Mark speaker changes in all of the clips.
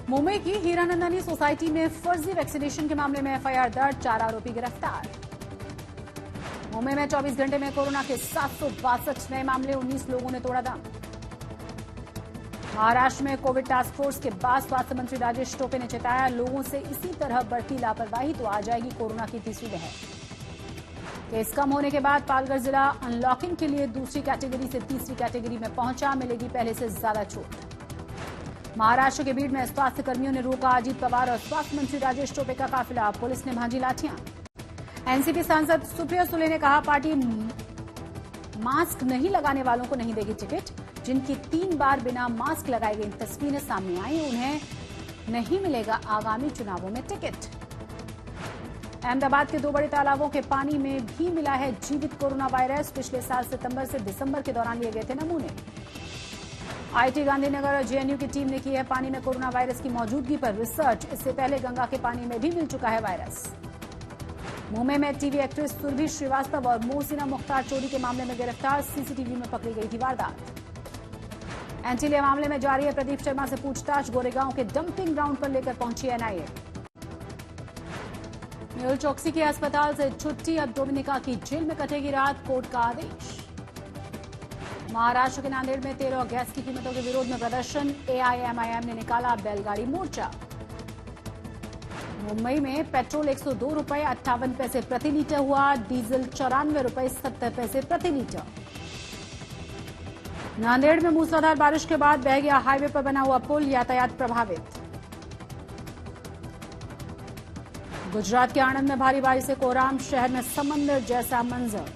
Speaker 1: मुंबई की हीरानंदानी सोसाइटी में फर्जी वैक्सीनेशन के मामले में एफआईआर दर्ज, 4 आरोपी गिरफ्तार। मुंबई में 24 घंटे में कोरोना के 762 नए मामले, 19 लोगों ने तोड़ा दम। महाराष्ट्र में कोविड टास्क फोर्स के बाद स्वास्थ्य मंत्री राजेश टोपे ने चेताया, लोगों से इसी तरह बढ़ती लापरवाही तो आ जाएगी कोरोना की तीसरी लहर। केस कम होने के बाद पालघर जिला अनलॉकिंग के लिए दूसरी कैटेगरी से तीसरी कैटेगरी में पहुंचा, मिलेगी पहले से ज्यादा छूट। महाराष्ट्र के बीड़ में स्वास्थ्य कर्मियों ने रोका अजीत पवार और स्वास्थ्य मंत्री राजेश टोपे का काफिला, पुलिस ने भांजी लाठियां। एनसीपी सांसद सुप्रिया सुले ने कहा, पार्टी मास्क नहीं लगाने वालों को नहीं देगी टिकट। जिनकी 3 बार बिना मास्क लगाए गई तस्वीरें सामने आई, उन्हें नहीं मिलेगा आगामी चुनावों में टिकट। अहमदाबाद के 2 बड़े तालाबों के पानी में भी मिला है जीवित कोरोना वायरस, पिछले साल सितंबर से दिसंबर के दौरान लिए गए थे नमूने। आईआईटी गांधीनगर और जेएनयू की टीम ने की है पानी में कोरोना वायरस की मौजूदगी पर रिसर्च, इससे पहले गंगा के पानी में भी मिल चुका है वायरस। मुंबई में टीवी एक्ट्रेस सुरभि श्रीवास्तव और मोहसिना मुख्तार चोरी के मामले में गिरफ्तार, सीसीटीवी में पकड़ी गई थी वारदात। एंटीलिया मामले में जारी है प्रदीप शर्मा से पूछताछ, गोरेगांव के डंपिंग ग्राउंड पर लेकर पहुंची एनआईए। मेहुल चौकसी के अस्पताल से छुट्टी, अब डोमिनिका की जेल में कटेगी रात, कोर्ट का आदेश। महाराष्ट्र के नांदेड़ में तेल और गैस की कीमतों के विरोध में प्रदर्शन, एआईएमआईएम ने निकाला बैलगाड़ी मोर्चा। मुंबई में पेट्रोल 102 रुपए 58 पैसे प्रति लीटर हुआ, डीजल 94 रुपए 70 पैसे प्रति लीटर। नांदेड़ में मूसलाधार बारिश के बाद बह गया हाईवे पर बना हुआ पुल, यातायात प्रभावित। गुजरात के आणंद में भारी बारिश से कोहराम, शहर में समंदर जैसा मंजर।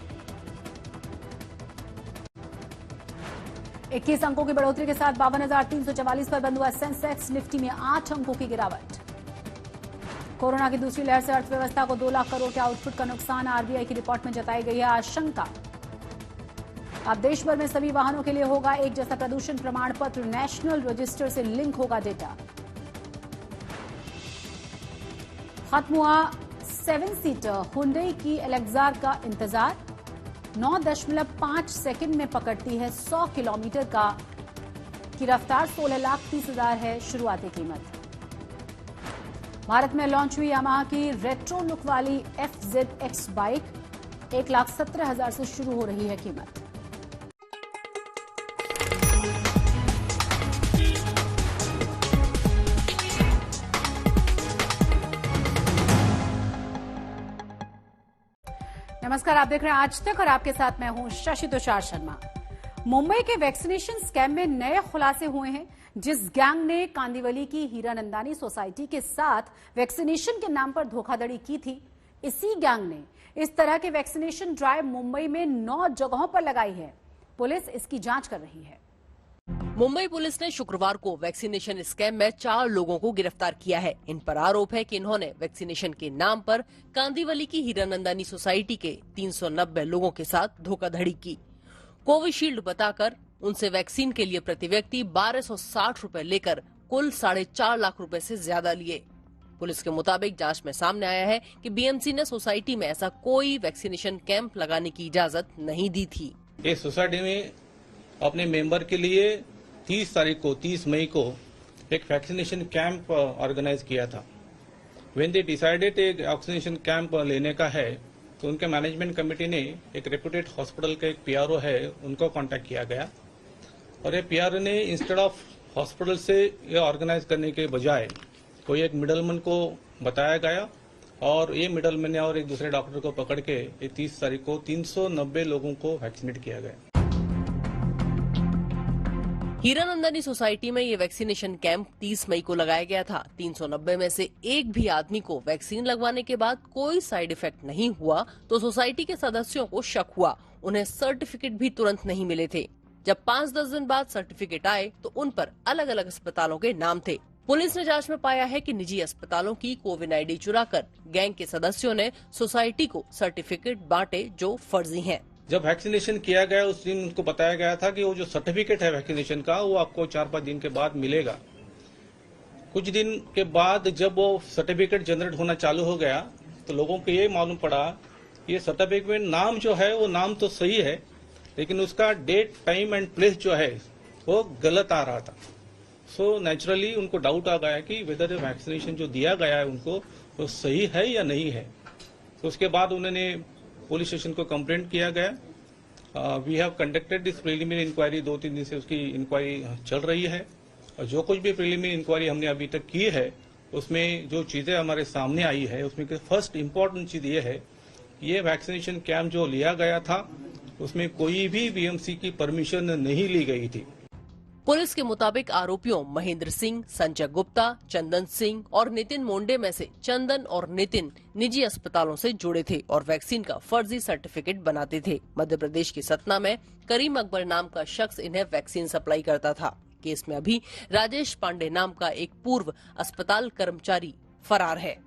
Speaker 1: 21 अंकों की बढ़ोतरी के साथ 52,344 पर बंद हुआ सेंसेक्स, निफ्टी में 8 अंकों की गिरावट। कोरोना की दूसरी लहर से अर्थव्यवस्था को 2 लाख करोड़ के आउटपुट का नुकसान, आरबीआई की रिपोर्ट में जताई गई है आशंका। अब देश भर में सभी वाहनों के लिए होगा एक जैसा प्रदूषण प्रमाण पत्र, नेशनल रजिस्टर से लिंक होगा डेटा। खत्म हुआ 7 सीटर हुंडई की एलेक्जार का इंतजार, 9.5 सेकंड में पकड़ती है 100 किलोमीटर की रफ्तार, 16,30,000 है शुरुआती कीमत। भारत में लॉन्च हुई यामाहा की रेट्रो लुक वाली FZX बाइक, 1,17,000 से शुरू हो रही है कीमत। नमस्कार, आप देख रहे हैं आज तक और आपके साथ मैं हूं शशि तुषार शर्मा। मुंबई के वैक्सीनेशन स्कैम में नए खुलासे हुए हैं। जिस गैंग ने कांदिवली की हीरानंदानी सोसाइटी के साथ वैक्सीनेशन के नाम पर धोखाधड़ी की थी, इसी गैंग ने इस तरह के वैक्सीनेशन ड्राइव मुंबई में 9 जगहों पर लगाई है। पुलिस इसकी जांच कर रही है।
Speaker 2: मुंबई पुलिस ने शुक्रवार को वैक्सीनेशन स्कैम में 4 लोगों को गिरफ्तार किया है। इन पर आरोप है कि इन्होंने वैक्सीनेशन के नाम पर कांदिवली की हीरानंदानी सोसाइटी के 390 लोगों के साथ धोखाधड़ी की। कोविशील्ड बताकर उनसे वैक्सीन के लिए प्रति व्यक्ति 1260 रुपए लेकर कुल 4.5 लाख रुपए से ज्यादा लिए। पुलिस के मुताबिक जांच में सामने आया है कि बीएमसी ने सोसाइटी में ऐसा कोई वैक्सीनेशन कैंप लगाने की इजाजत नहीं दी थी।
Speaker 3: इस सोसाइटी में अपने मेंबर के लिए 30 मई को एक वैक्सीनेशन कैंप ऑर्गेनाइज किया था। व्हेन दे डिसाइडेड एक वैक्सीनेशन कैंप लेने का है, तो उनके मैनेजमेंट कमेटी ने एक रेप्यूटेड हॉस्पिटल का एक पीआरओ है, उनको कांटेक्ट किया गया और ये पीआरओ ने इंस्टेड ऑफ हॉस्पिटल से ये ऑर्गेनाइज करने के बजाय कोई एक मिडलमैन को बताया गया और ये मिडलमैन ने और एक दूसरे डॉक्टर को पकड़ के 30 तारीख को 390 लोगों को वैक्सीनेट किया गया।
Speaker 2: हीरानंदानी सोसाइटी में ये वैक्सीनेशन कैंप 30 मई को लगाया गया था। 390 में से एक भी आदमी को वैक्सीन लगवाने के बाद कोई साइड इफेक्ट नहीं हुआ तो सोसाइटी के सदस्यों को शक हुआ। उन्हें सर्टिफिकेट भी तुरंत नहीं मिले थे। जब 5-10 दिन बाद सर्टिफिकेट आए तो उन पर अलग अलग अस्पतालों के नाम थे। पुलिस ने जांच में पाया है कि निजी अस्पतालों की कोविन आईडी चुराकर गैंग के सदस्यों ने सोसाइटी को सर्टिफिकेट बांटे जो फर्जी हैं।
Speaker 3: जब वैक्सीनेशन किया गया उस दिन उनको बताया गया था कि वो जो सर्टिफिकेट है वैक्सीनेशन का वो आपको 4-5 दिन के बाद मिलेगा। कुछ दिन के बाद जब वो सर्टिफिकेट जनरेट होना चालू हो गया तो लोगों को ये मालूम पड़ा ये सर्टिफिकेट में नाम जो है वो नाम तो सही है, लेकिन उसका डेट, टाइम एंड प्लेस जो है वो गलत आ रहा था। सो नेचुरली उनको डाउट आ गया कि वेदर वैक्सीनेशन जो दिया गया है उनको वो सही है या नहीं है। तो उसके बाद उन्होंने पुलिस स्टेशन को कंप्लेंट किया गया। We have conducted this preliminary inquiry, 2-3 दिन से उसकी इंक्वायरी चल रही है और जो कुछ भी प्रिलिमिनरी इंक्वायरी हमने अभी तक की है उसमें जो चीजें हमारे सामने आई है उसमें फर्स्ट इम्पोर्टेंट चीज ये है, ये वैक्सीनेशन कैंप जो लिया गया था उसमें कोई भी बीएमसी की परमिशन नहीं ली गई थी।
Speaker 2: पुलिस के मुताबिक आरोपियों महेंद्र सिंह, संजय गुप्ता, चंदन सिंह और नितिन मोंडे में से चंदन और नितिन निजी अस्पतालों से जुड़े थे और वैक्सीन का फर्जी सर्टिफिकेट बनाते थे। मध्य प्रदेश के सतना में करीम अकबर नाम का शख्स इन्हें वैक्सीन सप्लाई करता था। केस में अभी राजेश पांडे नाम का एक पूर्व अस्पताल कर्मचारी फरार है।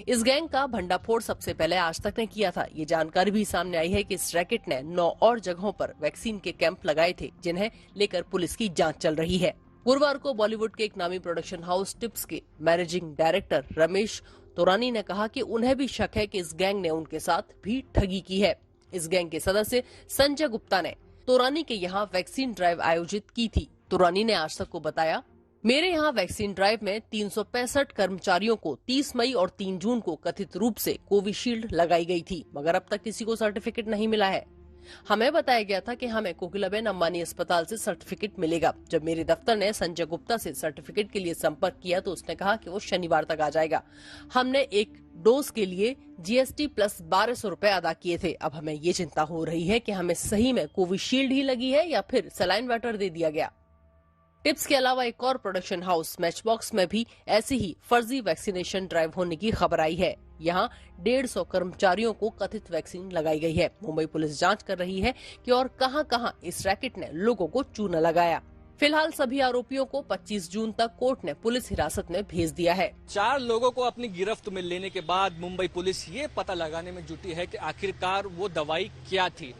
Speaker 2: इस गैंग का भंडाफोड़ सबसे पहले आज तक ने किया था। ये जानकारी भी सामने आई है कि इस रैकेट ने 9 और जगहों पर वैक्सीन के कैंप लगाए थे, जिन्हें लेकर पुलिस की जांच चल रही है। गुरुवार को बॉलीवुड के एक नामी प्रोडक्शन हाउस टिप्स के मैनेजिंग डायरेक्टर रमेश तोरानी ने कहा कि उन्हें भी शक है कि इस गैंग ने उनके साथ भी ठगी की है। इस गैंग के सदस्य संजय गुप्ता ने तोरानी के यहाँ वैक्सीन ड्राइव आयोजित की थी। तोरानी ने आज तक को बताया, मेरे यहाँ वैक्सीन ड्राइव में 365 कर्मचारियों को 30 मई और 3 जून को कथित रूप से कोविशील्ड लगाई गई थी, मगर अब तक किसी को सर्टिफिकेट नहीं मिला है। हमें बताया गया था कि हमें कोकिलाबेन अंबानी अस्पताल से सर्टिफिकेट मिलेगा। जब मेरे दफ्तर ने संजय गुप्ता से सर्टिफिकेट के लिए संपर्क किया तो उसने कहा कि वो शनिवार तक आ जाएगा। हमने एक डोज के लिए जीएसटी प्लस 1200 रुपए अदा किए थे। अब हमें ये चिंता हो रही है कि हमें सही में कोविशील्ड ही लगी है या फिर सलाइन वाटर दे दिया गया। टिप्स के अलावा एक और प्रोडक्शन हाउस मैचबॉक्स में भी ऐसी ही फर्जी वैक्सीनेशन ड्राइव होने की खबर आई है। यहाँ 150 कर्मचारियों को कथित वैक्सीन लगाई गई है। मुंबई पुलिस जांच कर रही है कि और कहां-कहां इस रैकेट ने लोगों को चूना लगाया। फिलहाल सभी आरोपियों को 25 जून तक कोर्ट ने पुलिस हिरासत में भेज दिया है।
Speaker 4: 4 लोगों को अपनी गिरफ्त में लेने के बाद मुंबई पुलिस ये पता लगाने में जुटी है कि आखिरकार वो दवाई क्या थी।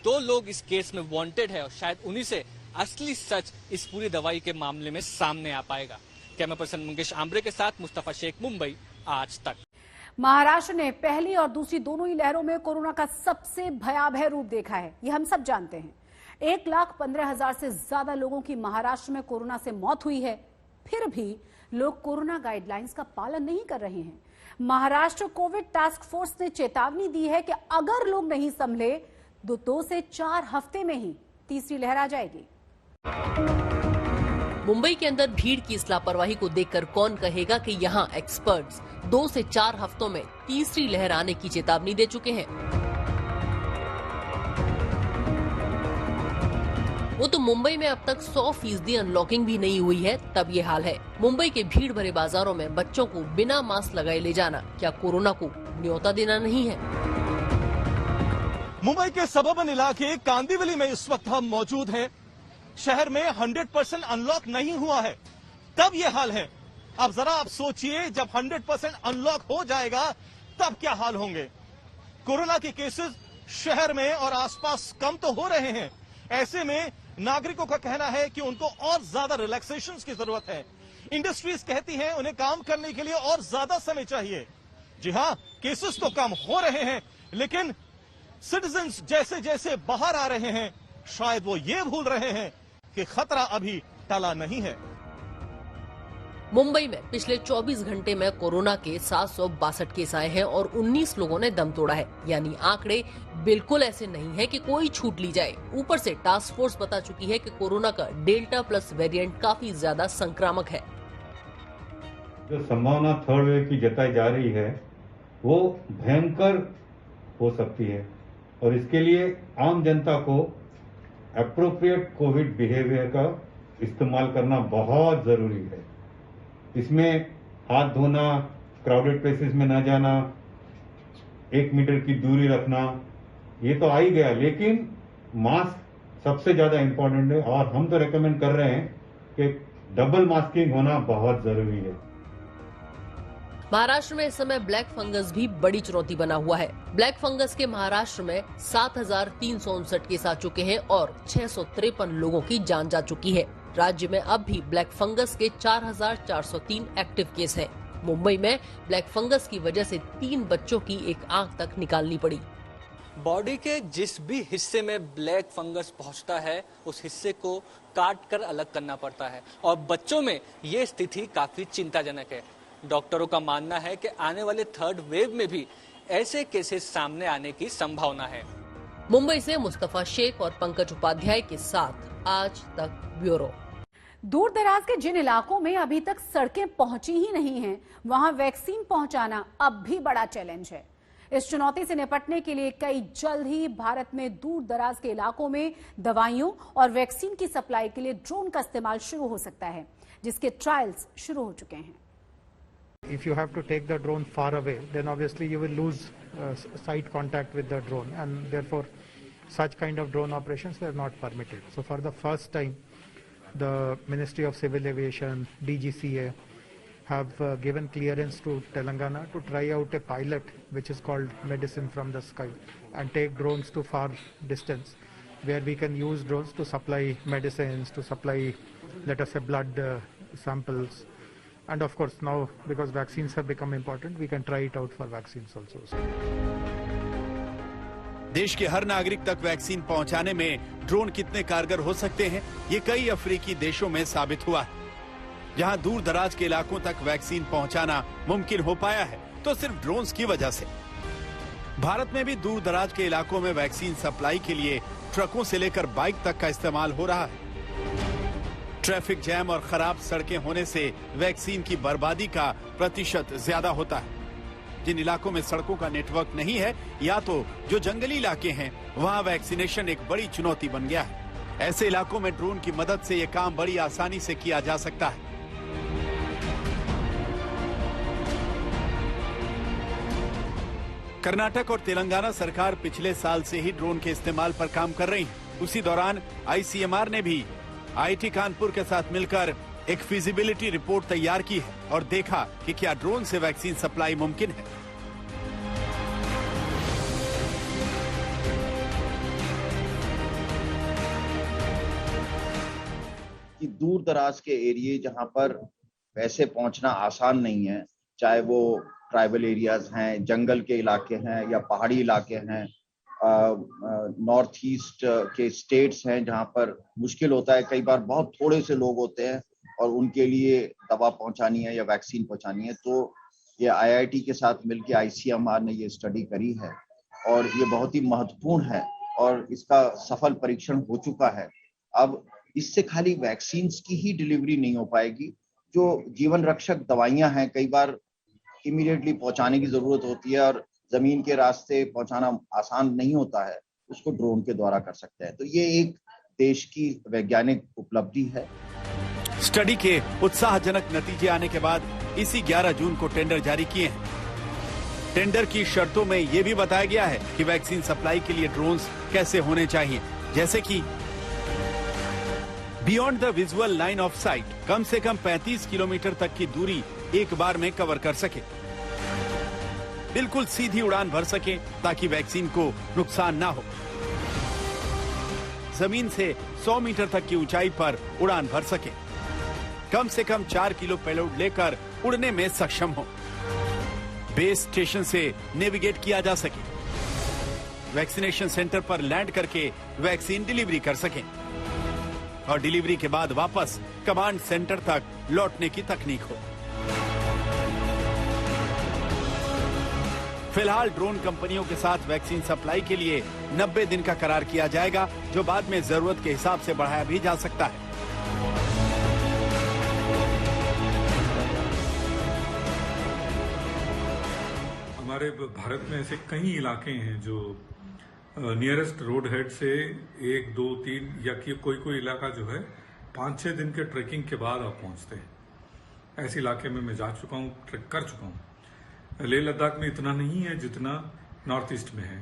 Speaker 4: 2 लोग इस केस में वांटेड है और शायद उन्हीं से असली सच इस पूरी दवाई के मामले में सामने आ पाएगा। कैमरा पर्सन मंगेश आम्बरे के साथ मुस्तफा शेख, मुंबई, आज तक।
Speaker 1: महाराष्ट्र ने पहली और दूसरी दोनों ही लहरों में कोरोना का सबसे भयावह रूप देखा है, ये हम सब जानते हैं। 1,15,000 से ज्यादा लोगों की महाराष्ट्र में कोरोना से मौत हुई है। फिर भी लोग कोरोना गाइडलाइंस का पालन नहीं कर रहे हैं। महाराष्ट्र कोविड टास्क फोर्स ने चेतावनी दी है कि अगर लोग नहीं संभले तो 2 से 4 हफ्ते में ही तीसरी लहर आ जाएगी।
Speaker 2: मुंबई के अंदर भीड़ की इस लापरवाही को देखकर कौन कहेगा कि यहाँ एक्सपर्ट्स 2 से 4 हफ्तों में तीसरी लहर आने की चेतावनी दे चुके हैं। वो तो मुंबई में अब तक 100% अनलॉकिंग भी नहीं हुई है, तब ये हाल है। मुंबई के भीड़ भरे बाजारों में बच्चों को बिना मास्क लगाए ले जाना क्या कोरोना को न्योता देना नहीं है?
Speaker 5: मुंबई के सबर्बन इलाके कांदिवली में इस वक्त हम मौजूद हैं। शहर में 100% अनलॉक नहीं हुआ है, तब ये हाल है। अब जरा आप सोचिए, जब 100% अनलॉक हो जाएगा तब क्या हाल होंगे। कोरोना के केसेस शहर में और आसपास कम तो हो रहे हैं। ऐसे में नागरिकों का कहना है कि उनको और ज्यादा रिलैक्सेशन की जरूरत है। इंडस्ट्रीज कहती हैं उन्हें काम करने के लिए और ज्यादा समय चाहिए। जी हाँ, केसेस तो कम हो रहे हैं, लेकिन सिटीजन्स जैसे जैसे बाहर आ रहे हैं शायद वो ये भूल रहे हैं कि खतरा अभी टला नहीं है।
Speaker 2: मुंबई में पिछले 24 घंटे में कोरोना के 762 केस आए हैं और 19 लोगों ने दम तोड़ा है। यानी आंकड़े बिल्कुल ऐसे नहीं है कि कोई छूट ली जाए। ऊपर से टास्क फोर्स बता चुकी है कि कोरोना का डेल्टा प्लस वेरिएंट काफी ज्यादा संक्रामक है।
Speaker 6: जो संभावना थर्ड वेव की जताई जा रही है वो भयंकर हो सकती है और इसके लिए आम जनता को एप्रोप्रिएट कोविड बिहेवियर का इस्तेमाल करना बहुत जरूरी है। इसमें हाथ धोना, क्राउडेड प्लेसेस में न जाना, 1 मीटर की दूरी रखना, ये तो आ ही गया, लेकिन मास्क सबसे ज्यादा इंपॉर्टेंट है और हम तो रेकमेंड कर रहे हैं कि डबल मास्किंग होना बहुत जरूरी है।
Speaker 2: महाराष्ट्र में इस समय ब्लैक फंगस भी बड़ी चुनौती बना हुआ है। ब्लैक फंगस के महाराष्ट्र में 7,359 केस आ चुके हैं और 653 लोगों की जान जा चुकी है। राज्य में अब भी ब्लैक फंगस के 4,403 एक्टिव केस हैं। मुंबई में ब्लैक फंगस की वजह से 3 बच्चों की एक आंख तक निकालनी पड़ी।
Speaker 4: बॉडी के जिस भी हिस्से में ब्लैक फंगस पहुंचता है उस हिस्से को काट कर अलग करना पड़ता है और बच्चों में ये स्थिति काफी चिंताजनक है। डॉक्टरों का मानना है कि आने वाले थर्ड वेव में भी ऐसे केसेस सामने आने की संभावना है।
Speaker 2: मुंबई से मुस्तफा शेख और पंकज उपाध्याय के साथ आज तक ब्यूरो।
Speaker 1: दूर दराज के जिन इलाकों में अभी तक सड़कें पहुंची ही नहीं हैं, वहां वैक्सीन पहुंचाना अब भी बड़ा चैलेंज है। इस चुनौती से निपटने के लिए कई जल्द ही भारत में दूर दराज के इलाकों में दवाइयों और वैक्सीन की सप्लाई के लिए ड्रोन का इस्तेमाल शुरू हो सकता है, जिसके ट्रायल्स शुरू हो चुके हैं।
Speaker 7: If you have to take the drone far away, then obviously you will lose sight contact with the drone, and therefore such kind of drone operations were not permitted. So for the first time, the Ministry of Civil Aviation, DGCA, have given clearance to Telangana to try out a pilot which is called Medicine from the Sky, and take drones to far distance, where we can use drones to supply medicines, to supply, let us say, blood samples. And of course now, because vaccines have become important, we can try it out for vaccines also.
Speaker 8: देश के हर नागरिक तक vaccine पहुंचाने में drone कितने कारगर हो सकते हैं, ये कई अफ्रीकी देशों में साबित हुआ है। जहां दूर दराज के इलाकों तक वैक्सीन पहुंचाना मुमकिन हो पाया है, तो सिर्फ ड्रोन्स की वजह से। भारत में भी दूर दराज के इलाकों में वैक्सीन सप्लाई के लिए ट्रकों से लेकर बाइक तक का इस्तेमाल हो रहा है। ट्रैफिक जैम और खराब सड़कें होने से वैक्सीन की बर्बादी का प्रतिशत ज्यादा होता है। जिन इलाकों में सड़कों का नेटवर्क नहीं है या तो जो जंगली इलाके हैं, वहां वैक्सीनेशन एक बड़ी चुनौती बन गया है। ऐसे इलाकों में ड्रोन की मदद से ये काम बड़ी आसानी से किया जा सकता है। कर्नाटक और तेलंगाना सरकार पिछले साल से ही ड्रोन के इस्तेमाल पर काम कर रही है। उसी दौरान ICMR ने भी IIT कानपुर के साथ मिलकर एक फिजिबिलिटी रिपोर्ट तैयार की है और देखा कि क्या ड्रोन से वैक्सीन सप्लाई मुमकिन है।
Speaker 9: कि दूर दराज के एरिया जहां पर वैसे पहुंचना आसान नहीं है, चाहे वो ट्राइबल एरियाज हैं, जंगल के इलाके हैं या पहाड़ी इलाके हैं, नॉर्थ ईस्ट के स्टेट्स हैं जहां पर मुश्किल होता है। कई बार बहुत थोड़े से लोग होते हैं और उनके लिए दवा पहुंचानी है या वैक्सीन पहुंचानी है। तो ये IIT के साथ मिलकर ICMR ने ये स्टडी करी है और ये बहुत ही महत्वपूर्ण है और इसका सफल परीक्षण हो चुका है। अब इससे खाली वैक्सीन की ही डिलीवरी नहीं हो पाएगी, जो जीवन रक्षक दवाइयां हैं कई बार इमीडिएटली पहुंचाने की जरूरत होती है और जमीन के रास्ते पहुंचाना आसान नहीं होता है, उसको ड्रोन के द्वारा कर सकते हैं। तो ये एक देश की वैज्ञानिक उपलब्धि है।
Speaker 8: स्टडी के उत्साहजनक नतीजे आने के बाद इसी 11 जून को टेंडर जारी किए हैं। टेंडर की शर्तों में यह भी बताया गया है कि वैक्सीन सप्लाई के लिए ड्रोन्स कैसे होने चाहिए, जैसे कि beyond the visual line of sight, कम से कम 35 किलोमीटर तक की दूरी एक बार में कवर कर सके, बिल्कुल सीधी उड़ान भर सके ताकि वैक्सीन को नुकसान ना हो, जमीन से 100 मीटर तक की ऊंचाई पर उड़ान भर सके, कम से कम 4 किलो पेलोड लेकर उड़ने में सक्षम हो, बेस स्टेशन से नेविगेट किया जा सके, वैक्सीनेशन सेंटर पर लैंड करके वैक्सीन डिलीवरी कर सके और डिलीवरी के बाद वापस कमांड सेंटर तक लौटने की तकनीक हो। फिलहाल ड्रोन कंपनियों के साथ वैक्सीन सप्लाई के लिए 90 दिन का करार किया जाएगा, जो बाद में जरूरत के हिसाब से बढ़ाया भी जा सकता है।
Speaker 10: हमारे भारत में ऐसे कई इलाके हैं जो नियरेस्ट रोड हेड से 1, 2, 3 या कोई इलाका जो है 5-6 दिन के ट्रैकिंग के बाद आप पहुंचते हैं। ऐसे इलाके में मैं जा चुका हूं, ट्रैक कर चुका हूं। लेह लद्दाख में इतना नहीं है जितना नॉर्थ ईस्ट में है,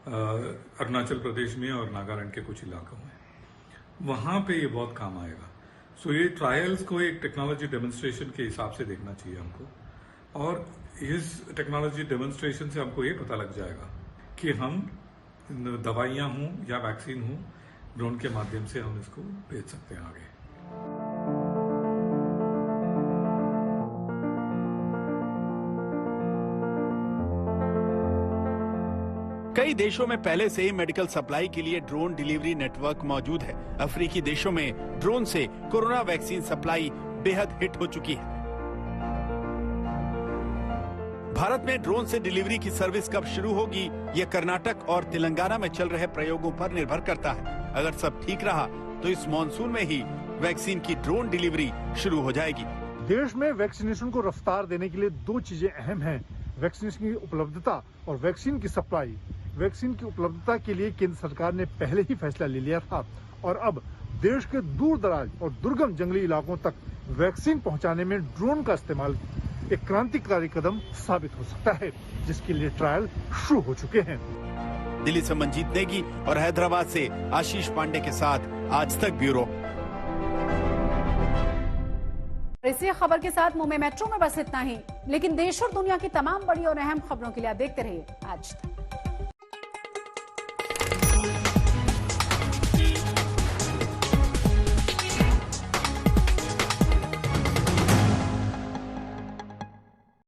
Speaker 10: अरुणाचल प्रदेश में और नागालैंड के कुछ इलाकों में, वहां पे ये बहुत काम आएगा। सो ये ट्रायल्स को एक टेक्नोलॉजी डेमोन्स्ट्रेशन के हिसाब से देखना चाहिए हमको, और इस टेक्नोलॉजी डेमोन्स्ट्रेशन से हमको ये पता लग जाएगा कि हम दवाइयां हों या वैक्सीन हो, ड्रोन के माध्यम से हम इसको भेज सकते हैं आगे।
Speaker 8: कई देशों में पहले से ही मेडिकल सप्लाई के लिए ड्रोन डिलीवरी नेटवर्क मौजूद है। अफ्रीकी देशों में ड्रोन से कोरोना वैक्सीन सप्लाई बेहद हिट हो चुकी है। भारत में ड्रोन से डिलीवरी की सर्विस कब शुरू होगी, ये कर्नाटक और तेलंगाना में चल रहे प्रयोगों पर निर्भर करता है। अगर सब ठीक रहा तो इस मॉनसून में ही वैक्सीन की ड्रोन डिलीवरी शुरू हो जाएगी।
Speaker 11: देश में वैक्सीनेशन को रफ्तार देने के लिए दो चीजें अहम हैं, वैक्सीनेशन की उपलब्धता और वैक्सीन की सप्लाई। वैक्सीन की उपलब्धता के लिए केंद्र सरकार ने पहले ही फैसला ले लिया था और अब देश के दूर दराज और दुर्गम जंगली इलाकों तक वैक्सीन पहुंचाने में ड्रोन का इस्तेमाल एक क्रांतिकारी कदम साबित हो सकता है, जिसके लिए ट्रायल शुरू हो चुके हैं।
Speaker 8: दिल्ली से मंजीत नेगी और हैदराबाद से आशीष पांडे के साथ आज तक ब्यूरो।
Speaker 1: इसी खबर के साथ मुंबई मेट्रो में बस इतना ही, लेकिन देश और दुनिया की तमाम बड़ी और अहम खबरों के लिए आप देखते रहिए आज तक।